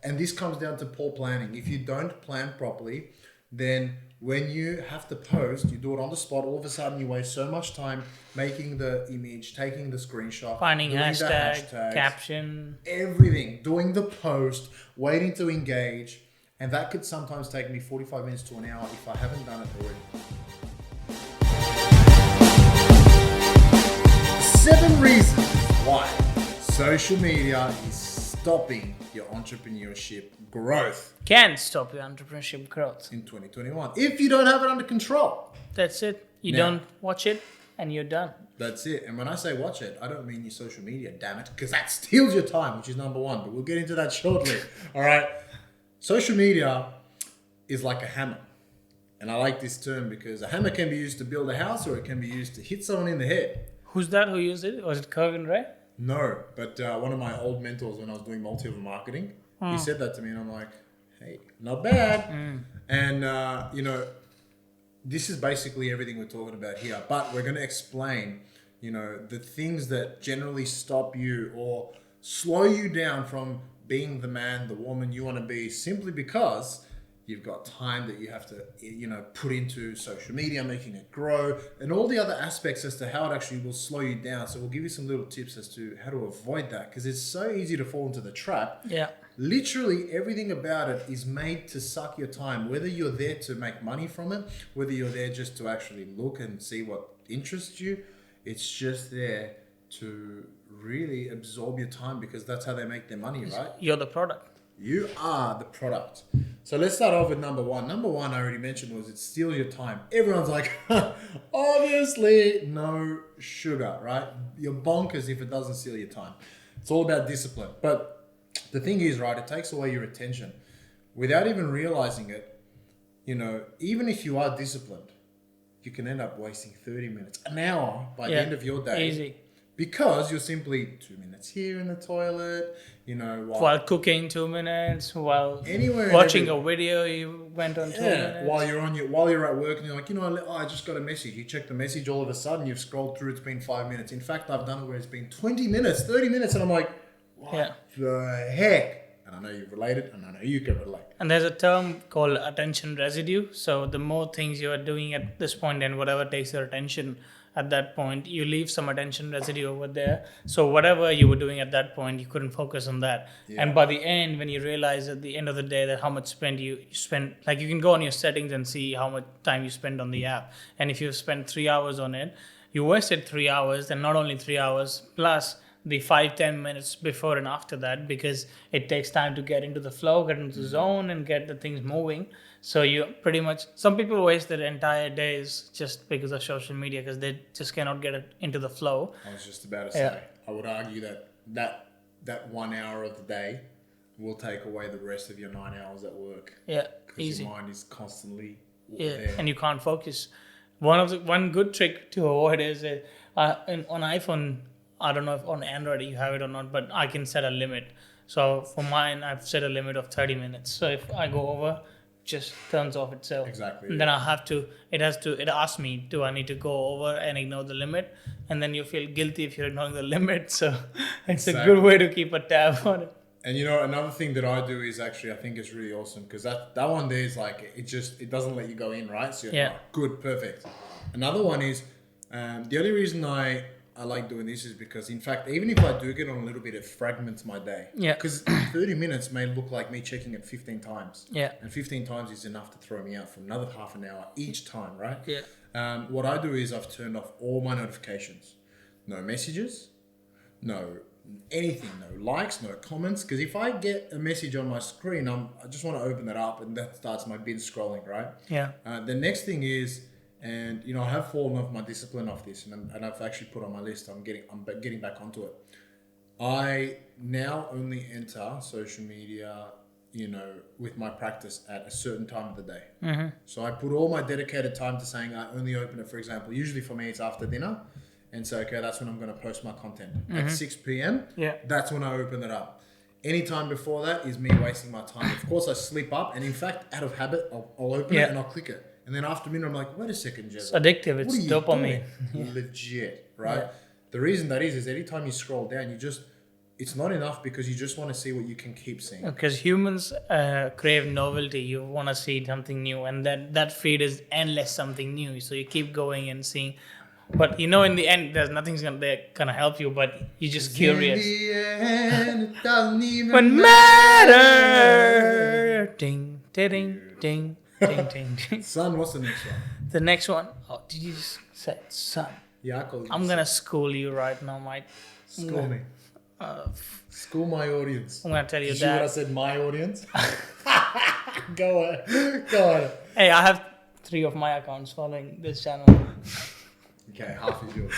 And this comes down to poor planning. If you don't plan properly, then when you have to post, you do it on the spot. All of a sudden, you waste so much time making the image, taking the screenshot, Finding doing the hashtag, caption. everything, doing the post, waiting to engage. And that could sometimes take me 45 minutes to an hour if I haven't done it already. 7 reasons why social media is stopping your entrepreneurship growth. Can stop your entrepreneurship growth. In 2021, if you don't have it under control. That's it. You Now, don't watch it and you're done. That's it. And when I say watch it, I don't mean your social media, damn it, because that steals your time, which is number one. But we'll get into that shortly. All right. Social media is like a hammer. And I like this term because a hammer can be used to build a house or it can be used to hit someone in the head. Who's that who used it? Was it Kevin Ray? No, but one of my old mentors when I was doing multi-level marketing, he said that to me and I'm like, hey, not bad. And, this is basically everything we're talking about here, but we're going to explain, the things that generally stop you or slow you down from being the man, the woman you want to be simply because you've got time that you have to, put into social media, making it grow, and all the other aspects as to how it actually will slow you down. So we'll give you some little tips as to how to avoid that because it's so easy to fall into the trap. Yeah. Literally everything about it is made to suck your time, whether you're there to make money from it, whether you're there just to actually look and see what interests you. It's just there to really absorb your time because that's how they make their money, right? You're the product. You are the product. So let's start off with number one. Number one I already mentioned was it steals your time. Everyone's like, obviously no sugar, right? You're bonkers if it doesn't steal your time. It's all about discipline. But the thing is, right, it takes away your attention. Without even realizing it, even if you are disciplined, you can end up wasting 30 minutes, an hour by the end of your day. Easy. Because you're simply 2 minutes here in the toilet, while cooking 2 minutes, while anywhere watching a video you went on 2 minutes. While you're at work and you're like, I just got a message. You check the message, all of a sudden you've scrolled through, it's been 5 minutes. In fact, I've done it where it's been 20 minutes, 30 minutes, and I'm like, what the heck? And I know you've related, and I know you can relate. And there's a term called attention residue. So the more things you are doing at this point and whatever takes your attention at that point, you leave some attention residue over there. So whatever you were doing at that point, you couldn't focus on that. Yeah. And by the end, when you realize at the end of the day that how much you spend, like you can go on your settings and see how much time you spend on the app. And if you spend 3 hours on it, you wasted 3 hours, then not only 3 hours, plus the 5-10 minutes before and after that, because it takes time to get into the flow, get into the zone and get the things moving. So you pretty much, some people waste their entire days just because of social media because they just cannot get it into the flow. I was just about to say, I would argue that 1 hour of the day will take away the rest of your 9 hours at work. Yeah, because your mind is constantly there. And you can't focus. One good trick to avoid is on iPhone, I don't know if on Android you have it or not, but I can set a limit. So for mine, I've set a limit of 30 minutes. So if I go over, just turns off itself. Exactly. And then it asks me, do I need to go over and ignore the limit? And then you feel guilty if you're ignoring the limit. So it's a good way to keep a tab on it. And another thing that I do is actually, I think it's really awesome because that one there is like, it doesn't let you go in, right? So you're like, good, perfect. Another one is, the only reason I like doing this is because, in fact, even if I do get on a little bit, it fragments my day. Yeah. Because 30 minutes may look like me checking it 15 times. Yeah. And 15 times is enough to throw me out for another half an hour each time, right? Yeah. What I do is I've turned off all my notifications. No messages, no anything, no likes, no comments. Because if I get a message on my screen, I just want to open that up and that starts my binge scrolling, right? Yeah. The next thing is, and I have fallen off my discipline of this, and I've actually put on my list. I'm getting back onto it. I now only enter social media, with my practice at a certain time of the day. Mm-hmm. So I put all my dedicated time to saying I only open it. For example, usually for me it's after dinner, and so that's when I'm going to post my content at 6 p.m. Yeah, that's when I open it up. Any time before that is me wasting my time. Of course, I slip up, and in fact, out of habit, I'll open it and I'll click it. And then after a minute, I'm like, wait a second, Jez. It's addictive. It's dopamine. Legit, right? Yeah. The reason that is anytime you scroll down, you just it's not enough because you just want to see what you can keep seeing. Because humans crave novelty. You want to see something new, and that feed is endless something new. So you keep going and seeing, but in the end, there's nothing's gonna help you. But you're just curious. In the end, it doesn't even What matter? Ding, ding, ding, ding, ding, ding. Son, what's the next one? The next one. Oh, did you just say son? Yeah, I call you. I'm gonna school you right now, mate. School me. School my audience. I'm gonna tell you Did you see what I that. said? My audience. Go on. Go on. Hey, I have 3 of my accounts following this channel. Okay, half is yours.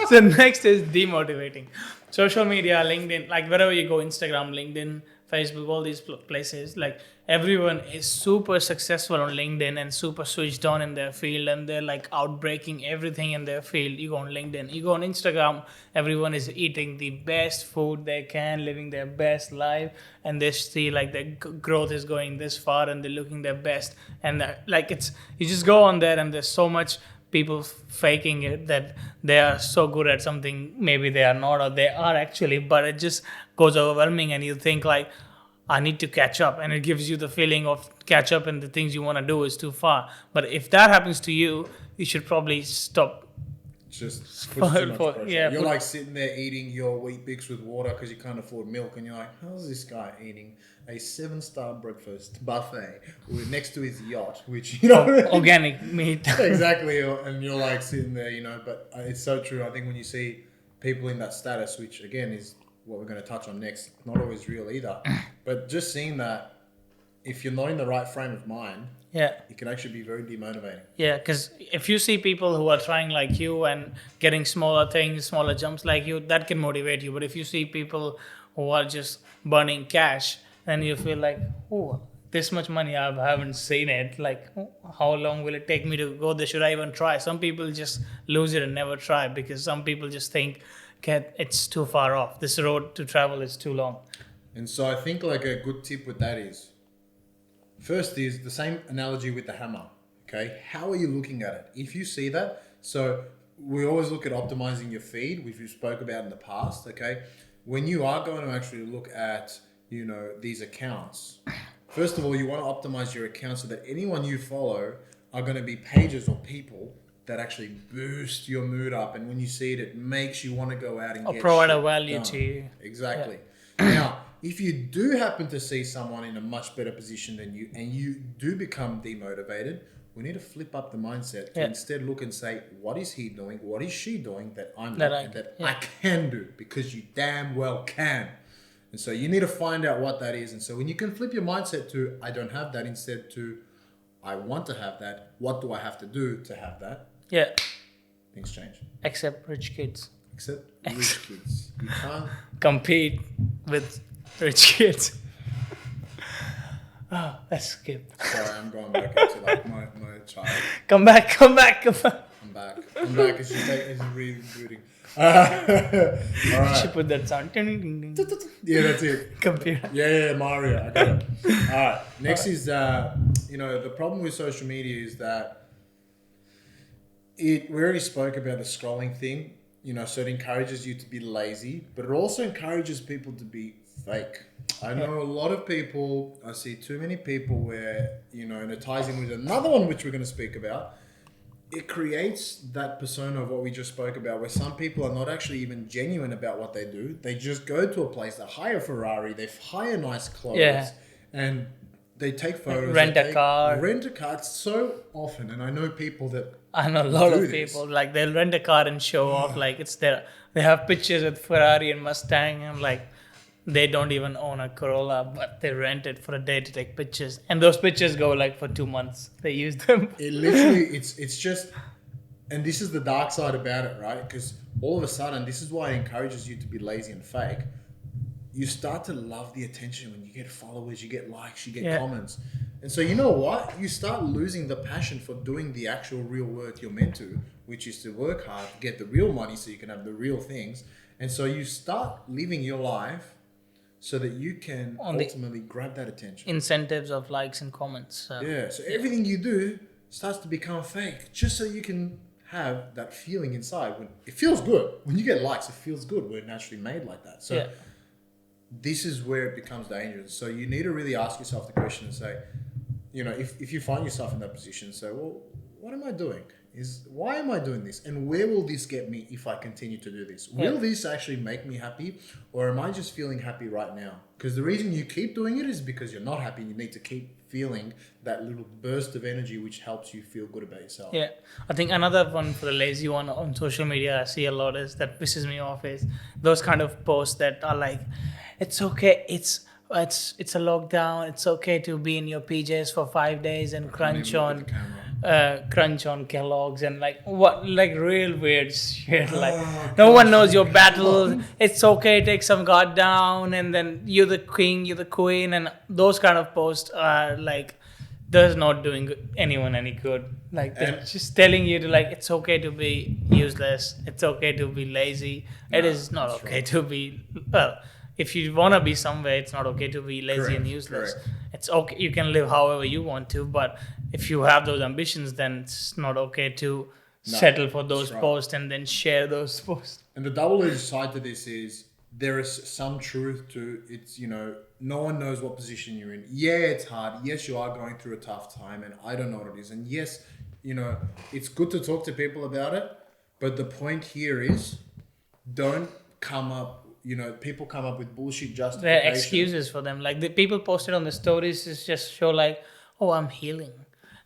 So next is demotivating. Social media, LinkedIn, like wherever you go, Instagram, LinkedIn, Facebook, all these places, like everyone is super successful on LinkedIn and super switched on in their field, and they're like outbreaking everything in their field. You go on LinkedIn, you go on Instagram, everyone is eating the best food they can, living their best life, and they see like their growth is going this far and they're looking their best. And like you just go on there and there's so much people faking it that they are so good at something. Maybe they are not, or they are actually, but it just goes overwhelming and you think like, I need to catch up, and it gives you the feeling of catch up and the things you want to do is too far. But if that happens to you, you should probably stop. Just puts too much pressure. yeah, You're like sitting there eating your Wheat Bix with water because you can't afford milk, and you're like, how's this guy eating a 7-star breakfast buffet next to his yacht, which, Organic meat. Exactly. And you're like sitting there, but it's so true. I think when you see people in that status, which again is what we're going to touch on next, not always real either, but just seeing that if you're not in the right frame of mind, Yeah. it can actually be very demotivating. Yeah, because if you see people who are trying like you and getting smaller things, smaller jumps like you, that can motivate you. But if you see people who are just burning cash, then you feel like, oh, this much money, I haven't seen it. Like, how long will it take me to go there? Should I even try? Some people just lose it and never try because some people just think, okay, it's too far off. This road to travel is too long. And so I think like a good tip with that is, first is the same analogy with the hammer, okay? How are you looking at it? If you see that, so we always look at optimizing your feed, which we spoke about in the past, okay? When you are going to actually look at, these accounts, first of all, you want to optimize your account so that anyone you follow are going to be pages or people that actually boost your mood up. And when you see it, it makes you want to go out and Or get provide a shit value done. to you. Exactly. Yeah. Now, if you do happen to see someone in a much better position than you and you do become demotivated, we need to flip up the mindset to instead look and say, what is he doing? What is she doing that I'm not and that I can do? Because you damn well can. And so you need to find out what that is. And so when you can flip your mindset to, I don't have that, instead to, I want to have that. What do I have to do to have that? Yeah. Things change. Except rich kids. Except rich kids. You can't Compete with rich kids. Let's skip. Sorry, I'm going back into like my child. Come back. I'm back. It's just really booting. All right. She put that sound. Ding, ding, ding. Yeah, that's it. Computer. Yeah, Mario. I got it. All right. Next is, the problem with social media is that we already spoke about the scrolling thing, so it encourages you to be lazy, but it also encourages people to be fake. I know a lot of people, I see too many people where, and it ties in with another one which we're going to speak about. It creates that persona of what we just spoke about, where some people are not actually even genuine about what they do. They just go to a place, they hire a Ferrari, they hire nice clothes, and they take photos. Rent a car. Rent a car. It's so often, and I know people that I know a lot of this. people, like they'll rent a car and show off, like it's there. They have pictures with Ferrari and Mustang, and like they don't even own a Corolla, but they rent it for a day to take pictures. And those pictures go like for 2 months. They use them. It literally, it's just, and this is the dark side about it, right? Because all of a sudden, this is why it encourages you to be lazy and fake. You start to love the attention when you get followers, you get likes, you get comments. And so you know what? You start losing the passion for doing the actual real work you're meant to, which is to work hard, get the real money so you can have the real things. And so you start living your life so that you can ultimately grab that attention. Incentives of likes and comments. So. Yeah, so everything you do starts to become fake just so you can have that feeling inside when it feels good. When you get likes, it feels good. We're naturally made like that. So this is where it becomes dangerous. So you need to really ask yourself the question and say, if you find yourself in that position, say, well, what am I doing? Why am I doing this? And where will this get me if I continue to do this? Will this actually make me happy, or am I just feeling happy right now? Because the reason you keep doing it is because you're not happy. You need to keep feeling that little burst of energy which helps you feel good about yourself. Yeah, I think another one for the lazy one on social media I see a lot is that pisses me off is those kind of posts that are like, it's okay, it's a lockdown, it's okay to be in your PJs for 5 days and crunch on Kellogg's and like real weird shit. No one knows your battle. It's okay, take some guard down, and then you're the king, you're the queen, and those kind of posts are like, does not doing anyone any good. Like they're just telling you to like, it's okay to be useless, it's okay to be lazy. It is not okay to be if you want to be somewhere, it's not okay to be lazy and useless. It's okay, you can live however you want to, but if you have those ambitions, then it's not okay to settle for those posts and then share those posts. And the double-edged side to this is there is some truth to it's, no one knows what position you're in. Yeah, it's hard. Yes, you are going through a tough time, and I don't know what it is. And yes, it's good to talk to people about it, but the point here is don't come up, people come up with bullshit justifications. There are excuses for them. Like the people posted on the stories is just show like, oh, I'm healing.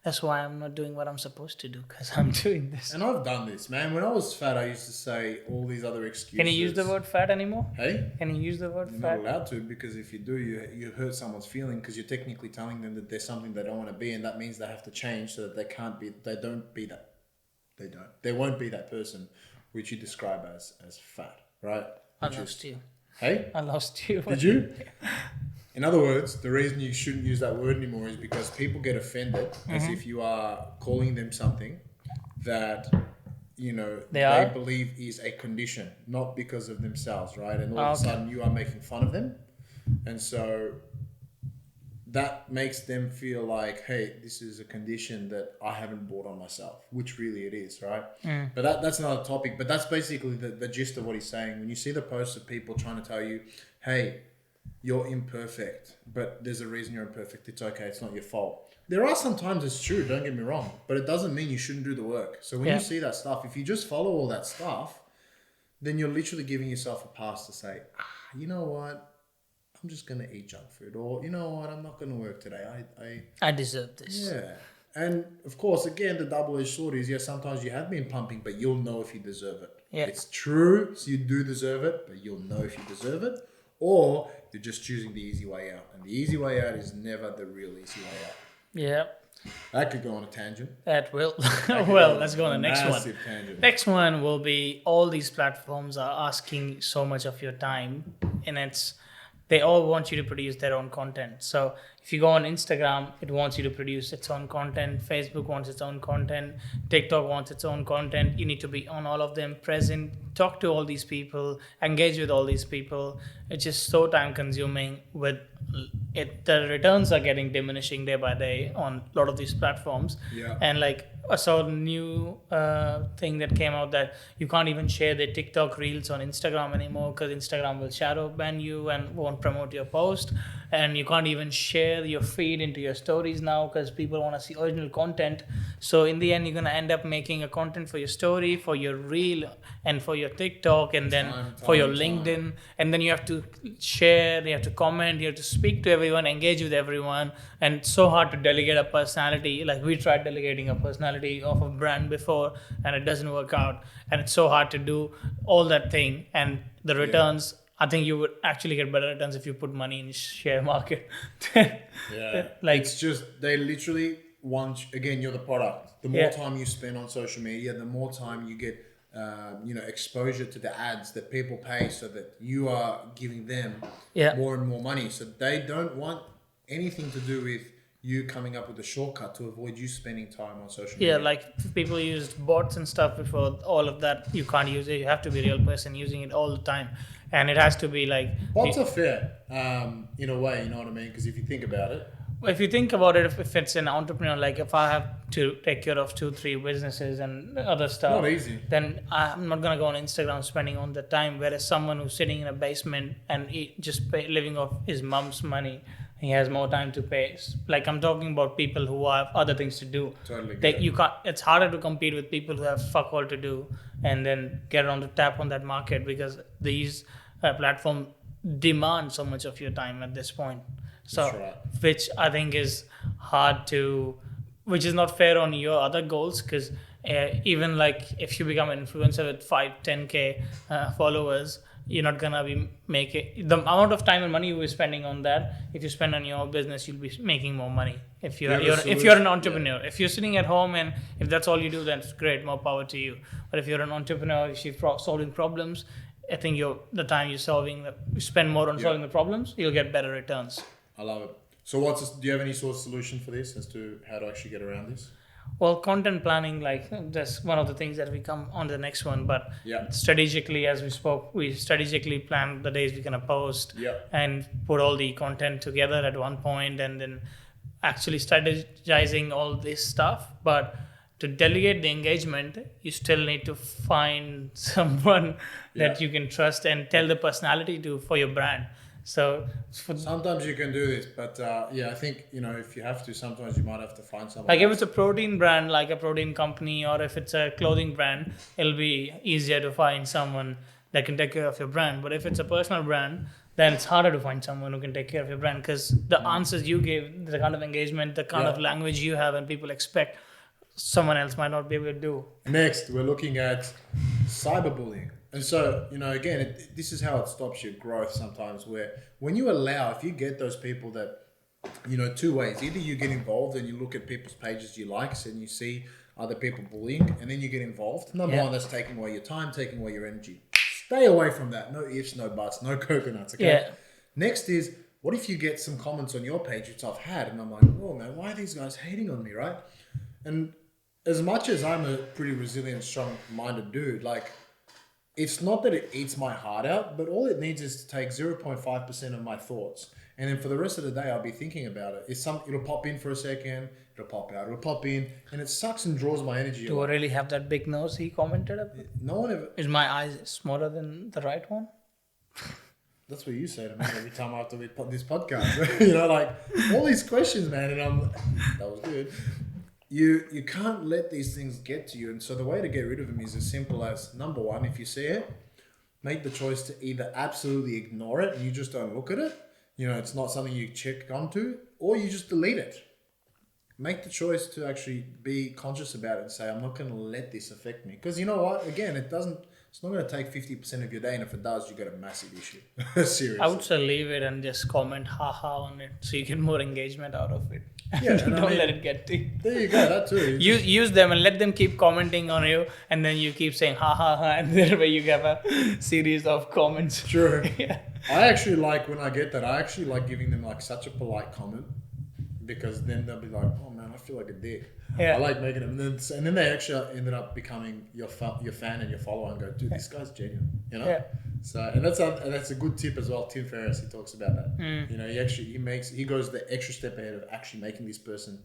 That's why I'm not doing what I'm supposed to do, because I'm doing this. And I've done this, man. When I was fat, I used to say all these other excuses. Can you use the word fat anymore? Hey? Can you use the word You're fat? not allowed to, because if you do, you hurt someone's feeling, because you're technically telling them that there's something they don't want to be, and that means they have to change so that they won't be that person which you describe as fat, right? I lost you. Hey? I lost you. Did you? In other words, the reason you shouldn't use that word anymore is because people get offended as if you are calling them something that, they believe is a condition, not because of themselves, right? And all of a sudden you are making fun of them. And so that makes them feel like, hey, this is a condition that I haven't brought on myself, which really it is, right? But that's another topic. But that's basically the gist of what he's saying. When you see the posts of people trying to tell you, hey, you're imperfect, but there's a reason you're imperfect. It's okay. It's not your fault. There are some times it's true, don't get me wrong, but it doesn't mean you shouldn't do the work. So when you see that stuff, if you just follow all that stuff, then you're literally giving yourself a pass to say, you know what? I'm just going to eat junk food, or you know what? I'm not going to work today. I deserve this. Yeah. And of course, again, the double-edged sword is, sometimes you have been pumping, but you'll know if you deserve it. Yeah. It's true. So you do deserve it, but you'll know if you deserve it, or you're just choosing the easy way out. And the easy way out is never the real easy way out. Yeah. That could go on a tangent. That will. Well, let's go on the next one. Massive tangent. Next one will be all these platforms are asking so much of your time, and they all want you to produce their own content. So if you go on Instagram, it wants you to produce its own content. Facebook wants its own content. TikTok wants its own content. You need to be on all of them, present, talk to all these people, engage with all these people. It's just so time consuming. The returns are getting diminishing day by day on a lot of these platforms. Yeah. And like I saw a new thing that came out that you can't even share the TikTok reels on Instagram anymore because Instagram will shadow ban you and won't promote your post. And you can't even share your feed into your stories now because people want to see original content. So in the end, you're going to end up making a content for your story, for your reel, and for your TikTok, and then for your LinkedIn. And then you have to share, you have to comment, you have to speak to everyone, engage with everyone. And it's so hard to delegate a personality. Like we tried delegating a personality of a brand before and it doesn't work out. And it's so hard to do all that thing. And the returns... Yeah. I think you would actually get better returns if you put money in share market. Yeah. Like it's just, they literally want, again, you're the product. The more time you spend on social media, the more time you get, exposure to the ads that people pay so that you are giving them more and more money. So they don't want anything to do with you coming up with a shortcut to avoid you spending time on social media. Yeah, like people used bots and stuff before. All of that, you can't use it. You have to be a real person using it all the time. And it has to be like... Bots are fair, in a way, you know what I mean? Because if you think about it... if you think about it, if it's an entrepreneur, like if I have to take care of 2-3 businesses and other stuff, Not easy. then I'm not gonna go on Instagram spending all the time. Whereas someone who's sitting in a basement and living off his mom's money, he has more time to pay. Like I'm talking about people who have other things to do. Totally. You can't. It's harder to compete with people who have fuck all to do and then get on the tap on that market because these platforms demand so much of your time at this point. So, That's right. which I think is hard to, which is not fair on your other goals because even like if you become an influencer with 5-10K followers, you're not gonna be making the amount of time and money you were spending on that. If you spend on your business, you'll be making more money. If you're an entrepreneur, if you're sitting at home and if that's all you do, then it's great, more power to you. But if you're an entrepreneur, if you're solving problems, I think the time you spend more on solving the problems, you'll get better returns. I love it. So do you have any sort of solution for this as to how to actually get around this? Well, content planning, like that's one of the things that we come on the next one. But Yeah. strategically, as we spoke, we strategically plan the days we're gonna post and put all the content together at one point, and then actually strategizing all this stuff. But to delegate the engagement, you still need to find someone that you can trust and tell the personality for your brand. So sometimes you can do this, but I think if you have to, sometimes you might have to find someone. Like if it's a protein brand, like a protein company, or if it's a clothing brand, it'll be easier to find someone that can take care of your brand. But if it's a personal brand, then it's harder to find someone who can take care of your brand because the answers you give, the kind of engagement, the kind of language you have, and people expect, someone else might not be able to do. Next, we're looking at cyberbullying. And so, again, this is how it stops your growth sometimes, where when you if you get those people that, two ways. Either you get involved and you look at people's pages you like and you see other people bullying and then you get involved. Number one, that's taking away your time, taking away your energy. Stay away from that. No ifs, no buts, no coconuts, okay? Yeah. Next is, what if you get some comments on your page, which I've had, and I'm like, oh man, why are these guys hating on me, right? And as much as I'm a pretty resilient, strong-minded dude, like, it's not that it eats my heart out, but all it needs is to take 0.5% of my thoughts. And then for the rest of the day, I'll be thinking about it. It'll pop in for a second, it'll pop out, it'll pop in, and it sucks and draws my energy. Do I really have that big nose he commented about? No one ever... Is my eyes smaller than the right one? That's what you say to me every time after we put this podcast. Like, all these questions, man, and that was good. You can't let these things get to you. And so the way to get rid of them is as simple as, number one, if you see it, make the choice to either absolutely ignore it and you just don't look at it. It's not something you check onto, or you just delete it. Make the choice to actually be conscious about it and say, I'm not going to let this affect me. Because you know what? Again, it's not going to take 50% of your day. And if it does, you've got a massive issue. Seriously. I would say leave it and just comment haha on it so you get more engagement out of it. Yeah, Don't let it get to you. There you go, that too. Use them and let them keep commenting on you, and then you keep saying ha ha ha, and that way you have a series of comments. True. Yeah. I actually like when I get that. I actually like giving them like such a polite comment, because then they'll be like, "Oh man, I feel like a dick." Yeah. I like making them, and then they actually ended up becoming your fan and your follower, and go, "Dude, this guy's genuine," Yeah. So, and that's a good tip as well. Tim Ferriss, he talks about that. He goes the extra step ahead of actually making this person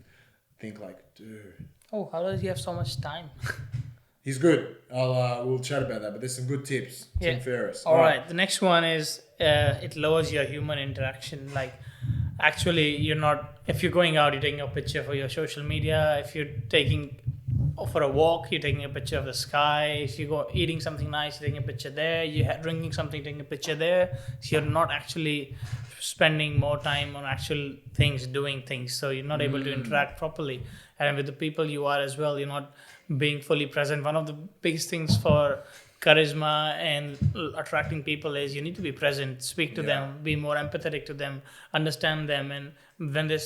think like, dude. Oh, how does he have so much time? He's good. We'll chat about that, but there's some good tips. Yeah. Tim Ferriss. All right. The next one is it lowers your human interaction. Like, actually, if you're going out, you're taking a picture for your social media. If you're taking for a walk, you're taking a picture of the sky. If you go eating something nice, you're taking a picture there. You're drinking something, taking a picture there. So you're not actually spending more time on actual things, doing things. So you're not able to interact properly. And with the people you are as well, you're not being fully present. One of the biggest things for charisma and attracting people is you need to be present, speak to them, be more empathetic to them, understand them. And when they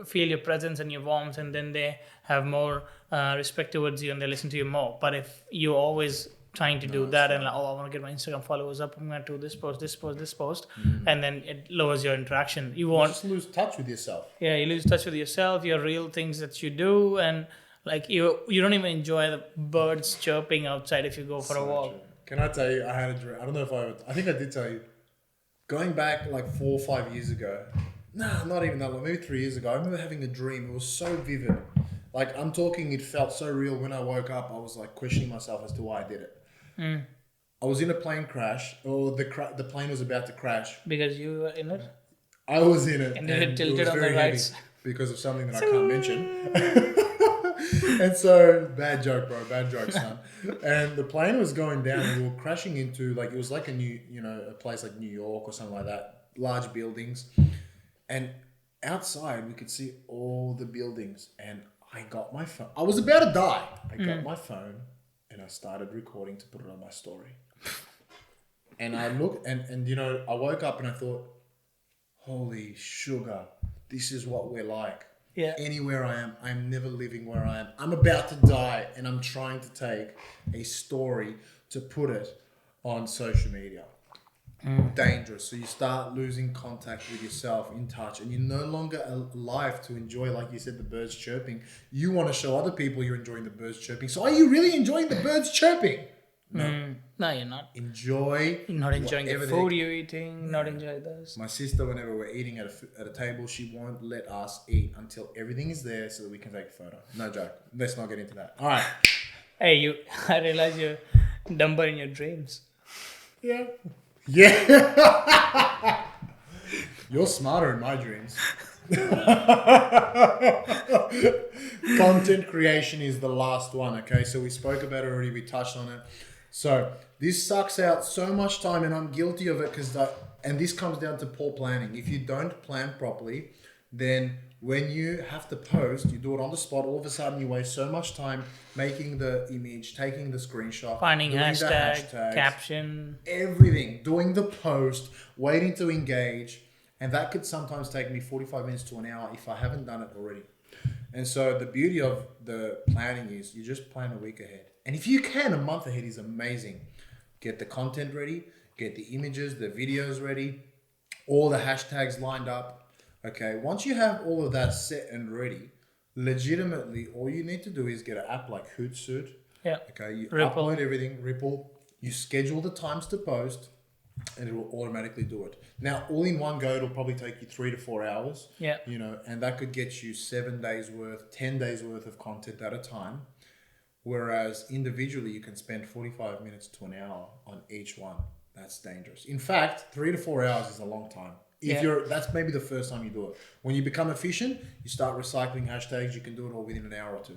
feel your presence and your warmth, and then they have more respect towards you and they listen to you more. But if you're always trying to do that and like, I want to get my Instagram followers up, I'm going to do this post, and then it lowers your interaction. You just lose touch with yourself. Yeah, you lose touch with yourself, your real things that you do, and like you don't even enjoy the birds chirping outside if you go for a walk. True. Can I tell you, I had a dream. I don't know if I think I did tell you. Going back like 4 or 5 years ago, Nah, not even that long. Maybe 3 years ago. I remember having a dream. It was so vivid. Like, I'm talking, it felt so real. When I woke up, I was like questioning myself as to why I did it. I was in a plane crash, or the plane was about to crash. Because you were in it? I was in it, And you had it tilted was on the very right heavy side. because of something that I can't mention. And so, bad joke, bro. Bad joke, son. And the plane was going down, and we were crashing into, like, it was like a place like New York or something like that, large buildings. And outside, we could see all the buildings. And I got my phone. I was about to die. I got my phone, and I started recording to put it on my story. And I looked, and I woke up and I thought, holy sugar, this is what we're like. Yeah. Anywhere I am, I'm never living where I am. I'm about to die, and I'm trying to take a story to put it on social media. Dangerous. So you start losing contact with yourself, in touch, and you're no longer alive to enjoy, like you said, the birds chirping. You want to show other people you're enjoying the birds chirping. So are you really enjoying the birds chirping? No. No, you're not. Enjoy. You're not enjoying the whatever food you're eating, not enjoy this. My sister, whenever we're eating at a table, she won't let us eat until everything is there so that we can take a photo. No joke. Let's not get into that. All right. Hey, I realize you're dumber in your dreams. Yeah. Yeah. You're smarter in my dreams. Content creation is the last one, okay? So we spoke about it already. We touched on it. So this sucks out so much time, and I'm guilty of it and this comes down to poor planning. If you don't plan properly, then when you have to post, you do it on the spot. All of a sudden, you waste so much time making the image, taking the screenshot, Finding doing the hashtag, caption. everything, doing the post, waiting to engage. And that could sometimes take me 45 minutes to an hour if I haven't done it already. And so the beauty of the planning is you just plan a week ahead. And if you can, a month ahead is amazing. Get the content ready, get the images, the videos ready, all the hashtags lined up. Okay, once you have all of that set and ready, legitimately, all you need to do is get an app like Hootsuite. Yeah. Okay, you Ripple. upload everything, Ripple. You schedule the times to post, and it will automatically do it. Now, all in one go, it'll probably take you 3 to 4 hours. Yeah. And that could get you 7 days worth, 10 days worth of content at a time. Whereas individually, you can spend 45 minutes to an hour on each one. That's dangerous. In fact, 3 to 4 hours is a long time. That's maybe the first time you do it. When you become efficient, you start recycling hashtags. You can do it all within an hour or two.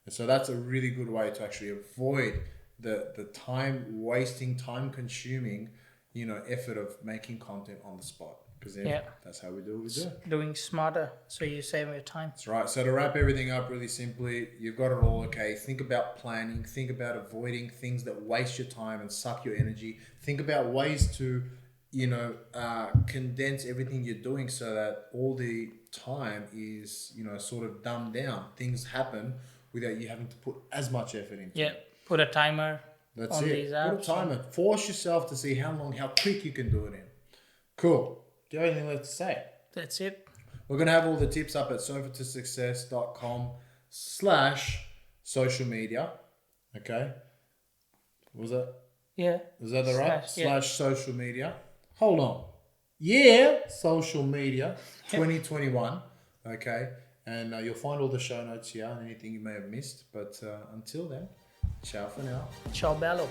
And so that's a really good way to actually avoid the time wasting, time consuming, effort of making content on the spot. Because that's how we do it. Doing smarter, so you save your time. That's right. So to wrap everything up really simply, you've got it all okay. Think about planning. Think about avoiding things that waste your time and suck your energy. Think about ways to, condense everything you're doing so that all the time is, sort of dumbed down. Things happen without you having to put as much effort into it. Put a timer. That's on it. These apps. Put a timer. Force yourself to see how quick you can do it in. Cool. Do you have anything left to say? That's it. We're going to have all the tips up at sofatosuccess.com/social media. Okay. Was that? Yeah. Is that the right? Yeah. /social media. Hold on. Yeah. Social media 2021. Okay. And you'll find all the show notes here and anything you may have missed. But until then, ciao for now. Ciao bello.